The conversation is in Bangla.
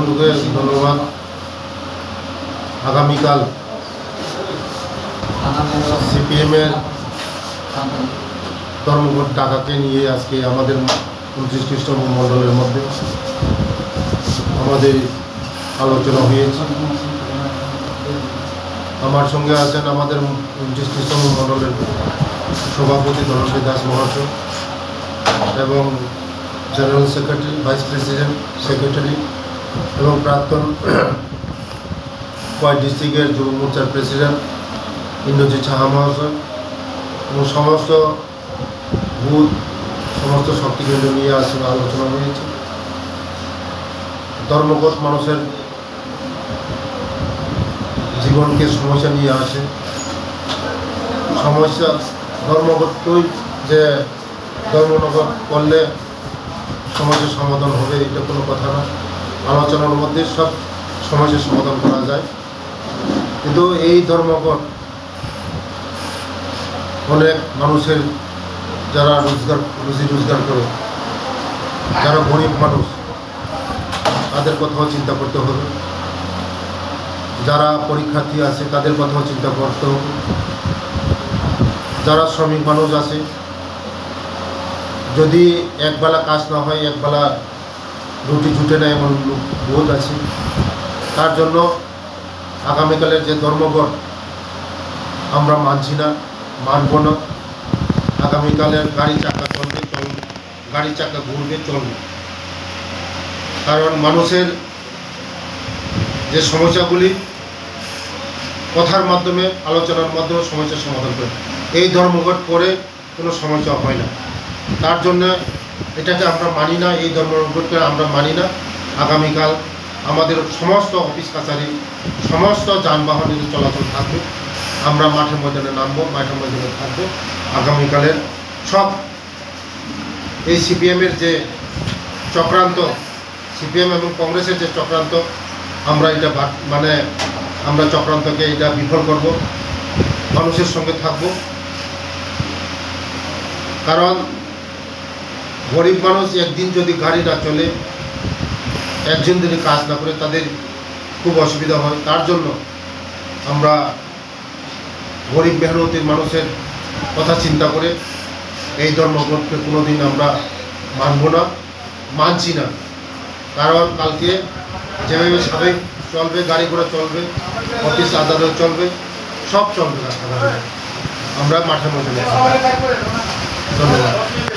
বন্ধুকে ধন্যবাদ। আগামীকাল সিপিএমের ধর্মঘট ডাকাকে নিয়ে আজকে আমাদের 29 মণ্ডলের মধ্যে আমাদের আলোচনা হয়েছে। আমার সঙ্গে আছেন আমাদের 29 মণ্ডলের সভাপতি ধনঞ্জয় দাস মহাশয় এবং general secretary, vice president, secretary এবং প্রাক্তন খোয়াই ডিস্ট্রিক্টের যুব মোর্চার প্রেসিডেন্ট ইন্দ্রজিৎ সাহা মহাশয় এবং সমস্ত বুথ, সমস্ত শক্তিকেন্দ্র নিয়ে আসলে আলোচনা হয়েছে। ধর্মঘট মানুষের জীবনকে সমস্যা নিয়ে আসে। সমস্যা ধর্মঘটই যে ধর্মঘট করলে সমস্যার সমাধান হবে এটা কোনো কথা না। আলোচনার মধ্যে সব সমস্যার সমাধান করা যায়। কিন্তু এই ধর্মঘট অনেক মানুষের যারা রুজি রোজগার করে, যারা গরিব মানুষ, তাদের কথাও চিন্তা করতে হবে। যারা পরীক্ষার্থী আছে তাদের কথাও চিন্তা করতে হবে। যারা শ্রমিক মানুষ আছে, যদি একবেলা কাজ না হয়, একবেলা রুটি জুটে না, এমন বোধ আছে। তার জন্য আগামীকালের যে ধর্মঘট আমরা মানছি না, মানব না। আগামীকালের গাড়ি চাকা চলবে, গাড়ি চাকা ঘুরবে, চলবে। কারণ মানুষের যে সমস্যাগুলি কথার মাধ্যমে, আলোচনার মাধ্যমে সমস্যার সমাধান করে, এই ধর্মঘট করে কোনো সমস্যা হয় না। তার জন্য এটাকে আমরা মানি না, এই ধর্মঘটকে আমরা মানি না। আগামীকাল আমাদের সমস্ত অফিস কাছারি, সমস্ত যানবাহনের চলাচল থাকবে। আমরা মাঠে ময়দানে নামবো, মাঠে ময়দানে থাকবো। আগামীকালের সব এই সিপিএমের যে চক্রান্ত, সিপিএম এবং কংগ্রেসের যে চক্রান্ত, আমরা এটা আমরা চক্রান্তকে এটা বিফল করব, মানুষের সঙ্গে থাকব। কারণ গরিব মানুষ একদিন যদি গাড়ি না চলে, একজন যদি কাজ না করে, তাদের খুব অসুবিধা হয়। তার জন্য আমরা গরিব মেহনতির মানুষের কথা চিন্তা করে এই ধর্মঘটকে কোনোদিন আমরা মানব না, মানছি না। কারণ কালকে যেভাবে স্বাভাবিক চলবে, গাড়ি ঘোড়া চলবে, অফিস আদালত চলবে, সব চলবে না। আমরা মাঠে মধ্যে ধন্যবাদ।